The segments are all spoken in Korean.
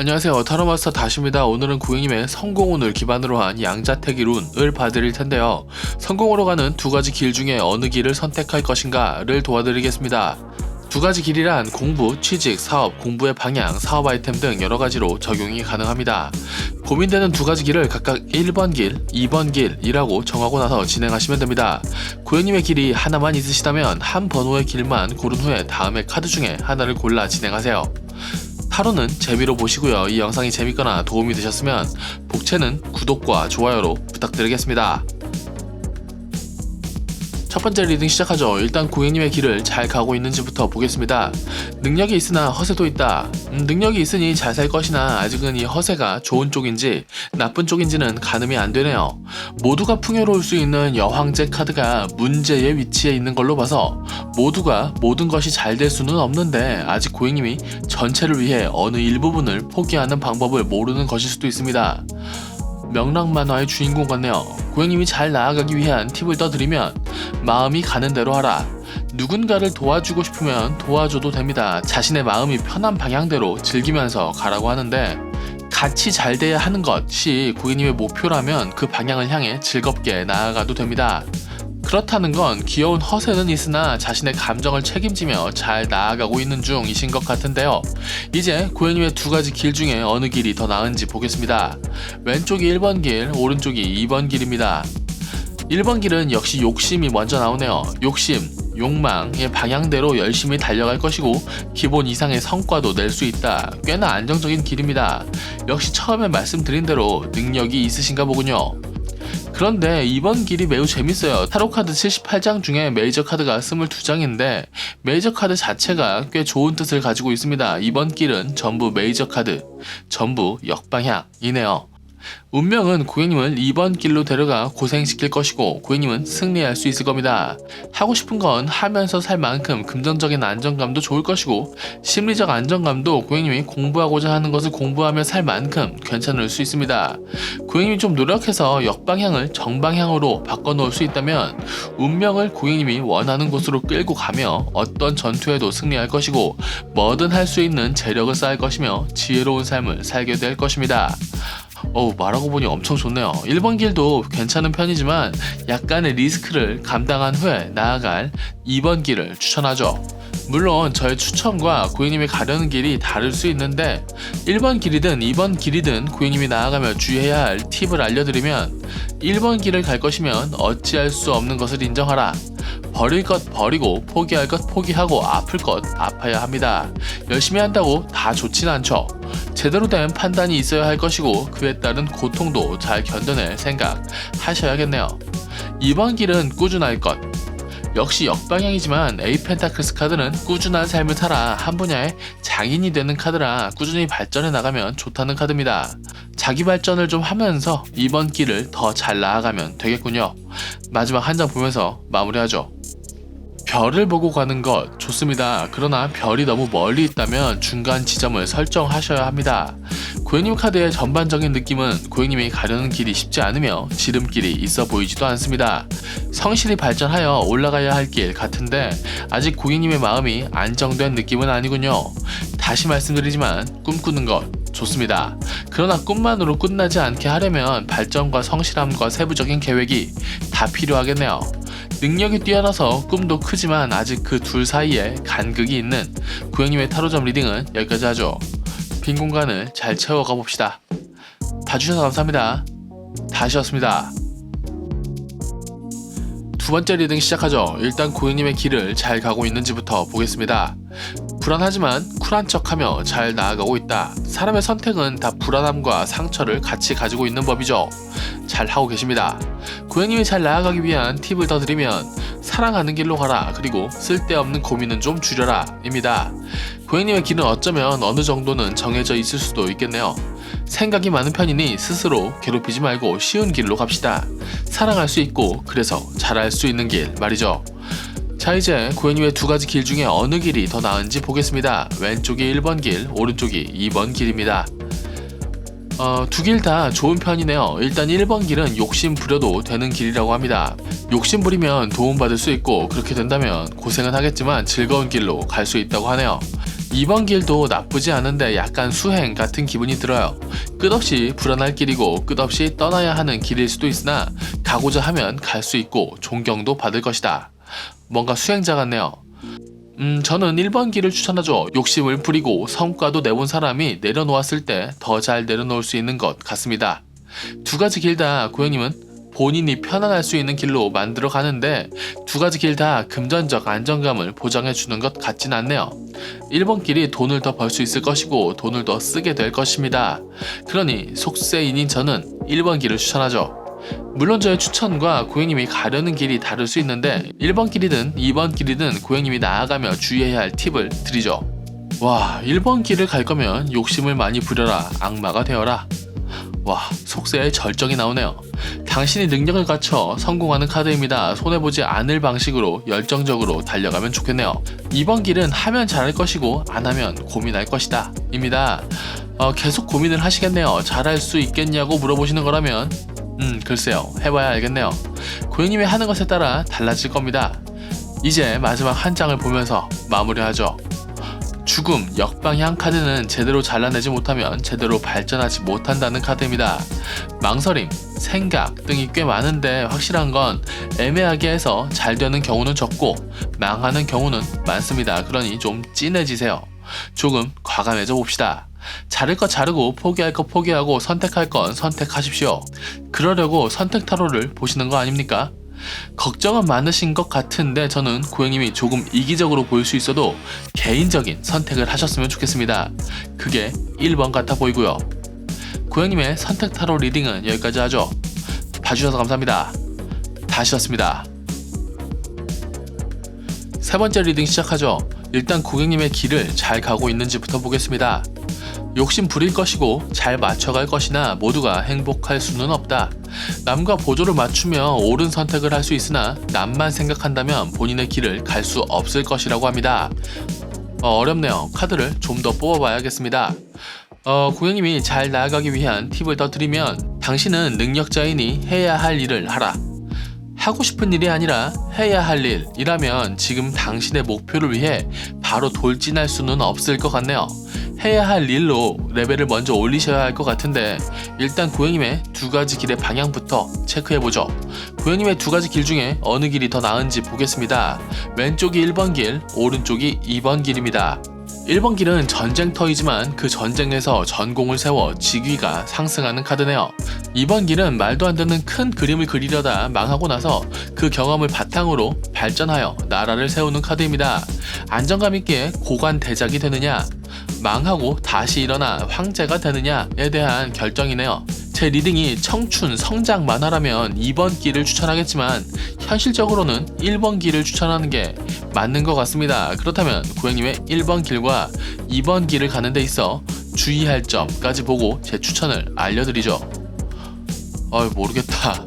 안녕하세요, 타로마스터 다시입니다. 오늘은 고객님의 성공운을 기반으로 한 양자택일 운을 봐드릴 텐데요. 성공으로 가는 두 가지 길 중에 어느 길을 선택할 것인가를 도와드리겠습니다. 두 가지 길이란 공부, 취직, 사업, 공부의 방향, 사업 아이템 등 여러 가지로 적용이 가능합니다. 고민되는 두 가지 길을 각각 1번 길, 2번 길이라고 정하고 나서 진행하시면 됩니다. 고객님의 길이 하나만 있으시다면 한 번호의 길만 고른 후에 다음의 카드 중에 하나를 골라 진행하세요. 타로는 재미로 보시고요. 이 영상이 재밌거나 도움이 되셨으면 복채는 구독과 좋아요로 부탁드리겠습니다. 첫 번째 리딩 시작하죠. 일단 고객님의 길을 잘 가고 있는지부터 보겠습니다. 능력이 있으나 허세도 있다. 능력이 있으니 잘 살 것이나 아직은 이 허세가 좋은 쪽인지 나쁜 쪽인지는 가늠이 안 되네요. 모두가 풍요로울 수 있는 여황제 카드가 문제의 위치에 있는 걸로 봐서 모두가 모든 것이 잘 될 수는 없는데 아직 고객님이 전체를 위해 어느 일부분을 포기하는 방법을 모르는 것일 수도 있습니다. 명랑만화의 주인공 같네요. 고객님이 잘 나아가기 위한 팁을 떠드리면 마음이 가는 대로 하라. 누군가를 도와주고 싶으면 도와줘도 됩니다. 자신의 마음이 편한 방향대로 즐기면서 가라고 하는데 같이 잘 돼야 하는 것이 고객님의 목표라면 그 방향을 향해 즐겁게 나아가도 됩니다. 그렇다는 건 귀여운 허세는 있으나 자신의 감정을 책임지며 잘 나아가고 있는 중이신 것 같은데요. 이제 고객님의 두 가지 길 중에 어느 길이 더 나은지 보겠습니다. 왼쪽이 1번 길, 오른쪽이 2번 길입니다. 1번 길은 역시 욕심이 먼저 나오네요. 욕심, 욕망의 방향대로 열심히 달려갈 것이고 기본 이상의 성과도 낼 수 있다. 꽤나 안정적인 길입니다. 역시 처음에 말씀드린 대로 능력이 있으신가 보군요. 그런데 이번 길이 매우 재밌어요. 타로카드 78장 중에 메이저 카드가 22장인데 메이저 카드 자체가 꽤 좋은 뜻을 가지고 있습니다. 이번 길은 전부 메이저 카드, 전부 역방향이네요. 운명은 고객님을 2번 길로 데려가 고생시킬 것이고 고객님은 승리할 수 있을 겁니다. 하고 싶은 건 하면서 살 만큼 금전적인 안정감도 좋을 것이고 심리적 안정감도 고객님이 공부하고자 하는 것을 공부하며 살 만큼 괜찮을 수 있습니다. 고객님이 좀 노력해서 역방향을 정방향으로 바꿔놓을 수 있다면 운명을 고객님이 원하는 곳으로 끌고 가며 어떤 전투에도 승리할 것이고 뭐든 할 수 있는 재력을 쌓을 것이며 지혜로운 삶을 살게 될 것입니다. 말하고 보니 엄청 좋네요. 1번 길도 괜찮은 편이지만 약간의 리스크를 감당한 후에 나아갈 2번 길을 추천하죠. 물론 저의 추천과 고객님이 가려는 길이 다를 수 있는데 1번 길이든 2번 길이든 고객님이 나아가며 주의해야 할 팁을 알려드리면 1번 길을 갈 것이면 어찌할 수 없는 것을 인정하라. 버릴 것 버리고 포기할 것 포기하고 아플 것 아파야 합니다. 열심히 한다고 다 좋진 않죠. 제대로 된 판단이 있어야 할 것이고 그에 따른 고통도 잘 견뎌낼 생각 하셔야겠네요. 2번 길은 꾸준할 것. 역시 역방향이지만 에이펜타클스 카드는 꾸준한 삶을 살아 한 분야의 장인이 되는 카드라 꾸준히 발전해 나가면 좋다는 카드입니다. 자기 발전을 좀 하면서 이번 길을 더 잘 나아가면 되겠군요. 마지막 한 장 보면서 마무리하죠. 별을 보고 가는 것 좋습니다. 그러나 별이 너무 멀리 있다면 중간 지점을 설정하셔야 합니다. 고객님 카드의 전반적인 느낌은 고객님이 가려는 길이 쉽지 않으며 지름길이 있어 보이지도 않습니다. 성실히 발전하여 올라가야 할 길 같은데 아직 고객님의 마음이 안정된 느낌은 아니군요. 다시 말씀드리지만 꿈꾸는 것 좋습니다. 그러나 꿈만으로 끝나지 않게 하려면 발전과 성실함과 세부적인 계획이 다 필요하겠네요. 능력이 뛰어나서 꿈도 크지만 아직 그 둘 사이에 간극이 있는 고객님의 타로점 리딩은 여기까지 하죠. 빈 공간을 잘 채워가 봅시다. 봐주셔서 감사합니다. 다시였습니다. 두 번째 리딩 시작하죠. 일단 고객님의 길을 잘 가고 있는지부터 보겠습니다. 불안하지만 쿨한 척하며 잘 나아가고 있다. 사람의 선택은 다 불안함과 상처를 같이 가지고 있는 법이죠. 잘 하고 계십니다. 고객님이 잘 나아가기 위한 팁을 더 드리면 사랑하는 길로 가라. 그리고 쓸데없는 고민은 좀 줄여라 입니다. 고객님의 길은 어쩌면 어느 정도는 정해져 있을 수도 있겠네요. 생각이 많은 편이니 스스로 괴롭히지 말고 쉬운 길로 갑시다. 사랑할 수 있고 그래서 잘할 수 있는 길 말이죠. 자, 이제 고객님의 두 가지 길 중에 어느 길이 더 나은지 보겠습니다. 왼쪽이 1번 길, 오른쪽이 2번 길입니다. 두 길 다 좋은 편이네요. 일단 1번 길은 욕심 부려도 되는 길이라고 합니다. 욕심 부리면 도움받을 수 있고 그렇게 된다면 고생은 하겠지만 즐거운 길로 갈 수 있다고 하네요. 이번 길도 나쁘지 않은데 약간 수행 같은 기분이 들어요. 끝없이 불안할 길이고 끝없이 떠나야 하는 길일 수도 있으나 가고자 하면 갈 수 있고 존경도 받을 것이다. 뭔가 수행자 같네요. 저는 1번 길을 추천하죠. 욕심을 부리고 성과도 내본 사람이 내려놓았을 때 더 잘 내려놓을 수 있는 것 같습니다. 두 가지 길 다 고객님은 본인이 편안할 수 있는 길로 만들어 가는데 두 가지 길 다 금전적 안정감을 보장해 주는 것 같진 않네요. 1번 길이 돈을 더 벌 수 있을 것이고 돈을 더 쓰게 될 것입니다. 그러니 속세인인 저는 1번 길을 추천하죠. 물론 저의 추천과 고객님이 가려는 길이 다를 수 있는데 1번 길이든 2번 길이든 고객님이 나아가며 주의해야 할 팁을 드리죠. 와, 1번 길을 갈 거면 욕심을 많이 부려라, 악마가 되어라. 와, 속세의 절정이 나오네요. 당신이 능력을 갖춰 성공하는 카드입니다. 손해보지 않을 방식으로 열정적으로 달려가면 좋겠네요. 2번 길은 하면 잘할 것이고 안 하면 고민할 것이다 입니다. 계속 고민을 하시겠네요. 잘할 수 있겠냐고 물어보시는 거라면 글쎄요, 해봐야 알겠네요. 고객님이 하는 것에 따라 달라질 겁니다. 이제 마지막 한 장을 보면서 마무리하죠. 죽음, 역방향 카드는 제대로 잘라내지 못하면 제대로 발전하지 못한다는 카드입니다. 망설임, 생각 등이 꽤 많은데 확실한 건 애매하게 해서 잘 되는 경우는 적고 망하는 경우는 많습니다. 그러니 좀 진해지세요. 조금 과감해져 봅시다. 자를 것 자르고 포기할 것 포기하고 선택할 건 선택하십시오. 그러려고 선택 타로를 보시는 거 아닙니까? 걱정은 많으신 것 같은데 저는 고객님이 조금 이기적으로 보일 수 있어도 개인적인 선택을 하셨으면 좋겠습니다. 그게 1번 같아 보이고요. 고객님의 선택 타로 리딩은 여기까지 하죠. 봐주셔서 감사합니다. 다시였습니다. 세 번째 리딩 시작하죠. 일단 고객님의 길을 잘 가고 있는지부터 보겠습니다. 욕심 부릴 것이고 잘 맞춰갈 것이나 모두가 행복할 수는 없다. 남과 보조를 맞추며 옳은 선택을 할 수 있으나 남만 생각한다면 본인의 길을 갈 수 없을 것이라고 합니다. 어렵네요. 카드를 좀 더 뽑아봐야겠습니다. 고객님이 잘 나아가기 위한 팁을 더 드리면 당신은 능력자이니 해야 할 일을 하라. 하고 싶은 일이 아니라 해야 할 일이라면 지금 당신의 목표를 위해 바로 돌진할 수는 없을 것 같네요. 해야 할 일로 레벨을 먼저 올리셔야 할 것 같은데 일단 고객님의 두 가지 길의 방향부터 체크해보죠. 고객님의 두 가지 길 중에 어느 길이 더 나은지 보겠습니다. 왼쪽이 1번 길, 오른쪽이 2번 길입니다. 1번 길은 전쟁터이지만 그 전쟁에서 전공을 세워 직위가 상승하는 카드네요. 2번 길은 말도 안 되는 큰 그림을 그리려다 망하고 나서 그 경험을 바탕으로 발전하여 나라를 세우는 카드입니다. 안정감 있게 고관대작이 되느냐, 망하고 다시 일어나 황제가 되느냐에 대한 결정이네요. 제 리딩이 청춘, 성장 만화라면 2번 길을 추천하겠지만 현실적으로는 1번 길을 추천하는 게 맞는 것 같습니다. 그렇다면 고객님의 1번 길과 2번 길을 가는 데 있어 주의할 점까지 보고 제 추천을 알려드리죠. 모르겠다.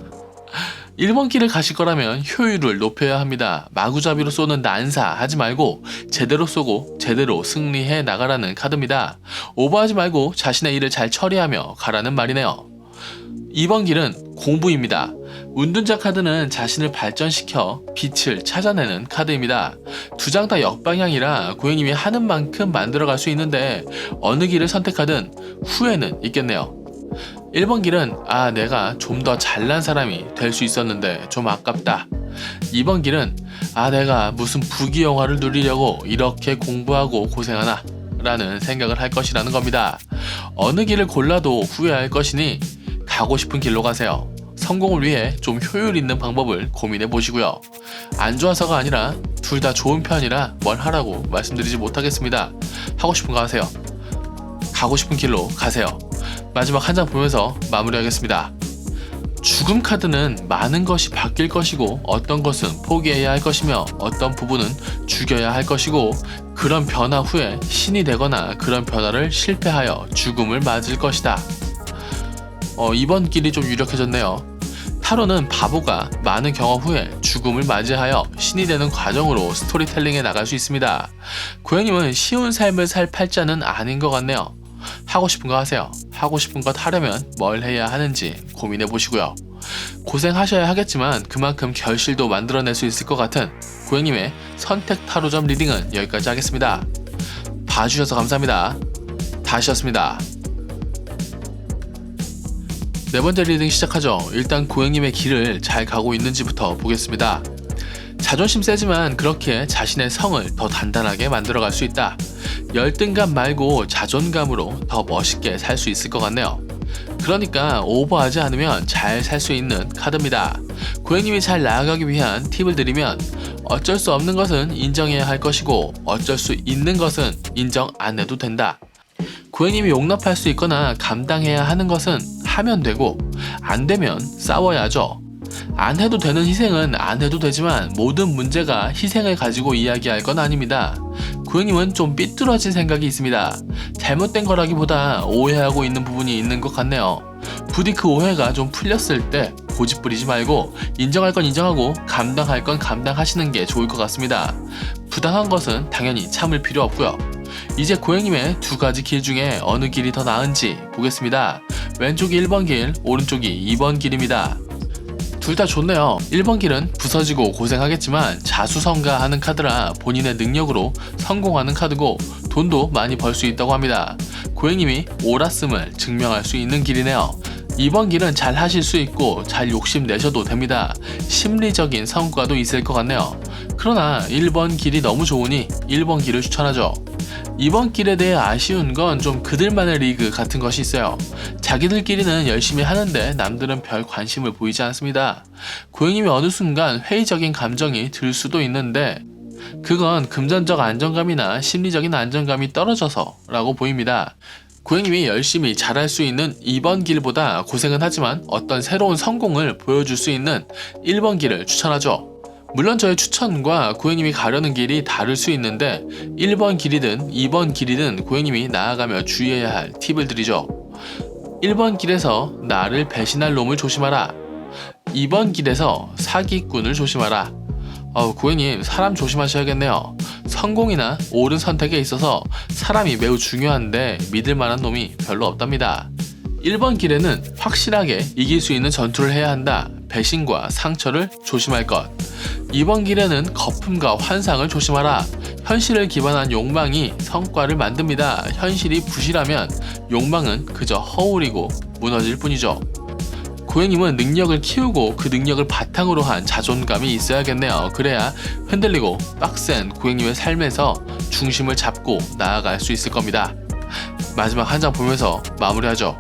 1번 길을 가실 거라면 효율을 높여야 합니다. 마구잡이로 쏘는 난사 하지 말고 제대로 쏘고 제대로 승리해 나가라는 카드입니다. 오버하지 말고 자신의 일을 잘 처리하며 가라는 말이네요. 2번 길은 공부입니다. 운둔자 카드는 자신을 발전시켜 빛을 찾아내는 카드입니다. 두 장 다 역방향이라 고객님이 하는 만큼 만들어갈 수 있는데 어느 길을 선택하든 후회는 있겠네요. 1번 길은 내가 좀 더 잘난 사람이 될 수 있었는데 좀 아깝다. 2번 길은 내가 무슨 부귀영화를 누리려고 이렇게 공부하고 고생하나 라는 생각을 할 것이라는 겁니다. 어느 길을 골라도 후회할 것이니 가고 싶은 길로 가세요. 성공을 위해 좀 효율 있는 방법을 고민해 보시고요. 안 좋아서가 아니라 둘 다 좋은 편이라 뭘 하라고 말씀드리지 못하겠습니다. 하고 싶은 거 하세요. 가고 싶은 길로 가세요. 마지막 한 장 보면서 마무리하겠습니다. 죽음 카드는 많은 것이 바뀔 것이고 어떤 것은 포기해야 할 것이며 어떤 부분은 죽여야 할 것이고 그런 변화 후에 신이 되거나 그런 변화를 실패하여 죽음을 맞을 것이다. 이번 길이 좀 유력해졌네요. 타로는 바보가 많은 경험 후에 죽음을 맞이하여 신이 되는 과정으로 스토리텔링에 나갈 수 있습니다. 고객님은 쉬운 삶을 살 팔자는 아닌 것 같네요. 하고 싶은 거 하세요. 하고 싶은 것 하려면 뭘 해야 하는지 고민해 보시고요. 고생하셔야 하겠지만 그만큼 결실도 만들어낼 수 있을 것 같은 고객님의 선택 타로점 리딩은 여기까지 하겠습니다. 봐주셔서 감사합니다. 다시였습니다. 네 번째 리딩 시작하죠. 일단 고객님의 길을 잘 가고 있는지부터 보겠습니다. 자존심 세지만 그렇게 자신의 성을 더 단단하게 만들어갈 수 있다. 열등감 말고 자존감으로 더 멋있게 살 수 있을 것 같네요. 그러니까 오버하지 않으면 잘 살 수 있는 카드입니다. 고객님이 잘 나아가기 위한 팁을 드리면 어쩔 수 없는 것은 인정해야 할 것이고 어쩔 수 있는 것은 인정 안 해도 된다. 고객님이 용납할 수 있거나 감당해야 하는 것은 하면 되고 안 되면 싸워야죠. 안 해도 되는 희생은 안 해도 되지만 모든 문제가 희생을 가지고 이야기할 건 아닙니다. 고객님은 좀 삐뚤어진 생각이 있습니다. 잘못된 거라기보다 오해하고 있는 부분이 있는 것 같네요. 부디 그 오해가 좀 풀렸을 때 고집 부리지 말고 인정할 건 인정하고 감당할 건 감당하시는 게 좋을 것 같습니다. 부당한 것은 당연히 참을 필요 없고요. 이제 고객님의 두 가지 길 중에 어느 길이 더 나은지 보겠습니다. 왼쪽이 1번 길, 오른쪽이 2번 길입니다. 둘 다 좋네요. 1번 길은 부서지고 고생하겠지만 자수성가하는 카드라 본인의 능력으로 성공하는 카드고 돈도 많이 벌 수 있다고 합니다. 고객님이 옳았음을 증명할 수 있는 길이네요. 2번 길은 잘 하실 수 있고 잘 욕심내셔도 됩니다. 심리적인 성과도 있을 것 같네요. 그러나 1번 길이 너무 좋으니 1번 길을 추천하죠. 2번 길에 대해 아쉬운 건 좀 그들만의 리그 같은 것이 있어요. 자기들끼리는 열심히 하는데 남들은 별 관심을 보이지 않습니다. 고객님이 어느 순간 회의적인 감정이 들 수도 있는데 그건 금전적 안정감이나 심리적인 안정감이 떨어져서 라고 보입니다. 고객님이 열심히 잘할 수 있는 2번 길보다 고생은 하지만 어떤 새로운 성공을 보여줄 수 있는 1번 길을 추천하죠. 물론 저의 추천과 고객님이 가려는 길이 다를 수 있는데 1번 길이든 2번 길이든 고객님이 나아가며 주의해야 할 팁을 드리죠. 1번 길에서 나를 배신할 놈을 조심하라. 2번 길에서 사기꾼을 조심하라. 고객님 사람 조심하셔야겠네요. 성공이나 옳은 선택에 있어서 사람이 매우 중요한데 믿을 만한 놈이 별로 없답니다. 1번 길에는 확실하게 이길 수 있는 전투를 해야 한다. 배신과 상처를 조심할 것. 2번 길에는 거품과 환상을 조심하라. 현실을 기반한 욕망이 성과를 만듭니다. 현실이 부실하면 욕망은 그저 허울이고 무너질 뿐이죠. 고객님은 능력을 키우고 그 능력을 바탕으로 한 자존감이 있어야겠네요. 그래야 흔들리고 빡센 고객님의 삶에서 중심을 잡고 나아갈 수 있을 겁니다. 마지막 한 장 보면서 마무리하죠.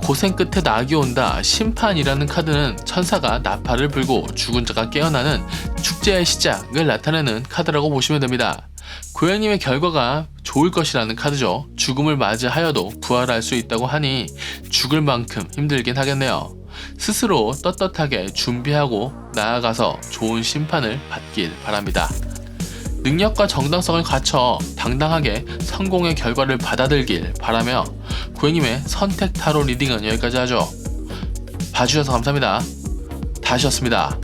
고생 끝에 낙이 온다. 심판이라는 카드는 천사가 나팔을 불고 죽은 자가 깨어나는 축제의 시작을 나타내는 카드라고 보시면 됩니다. 고객님의 결과가 좋을 것이라는 카드죠. 죽음을 맞이하여도 부활할 수 있다고 하니 죽을 만큼 힘들긴 하겠네요. 스스로 떳떳하게 준비하고 나아가서 좋은 심판을 받길 바랍니다. 능력과 정당성을 갖춰 당당하게 성공의 결과를 받아들길 바라며 고객님의 선택 타로 리딩은 여기까지 하죠. 봐주셔서 감사합니다. 다시였습니다.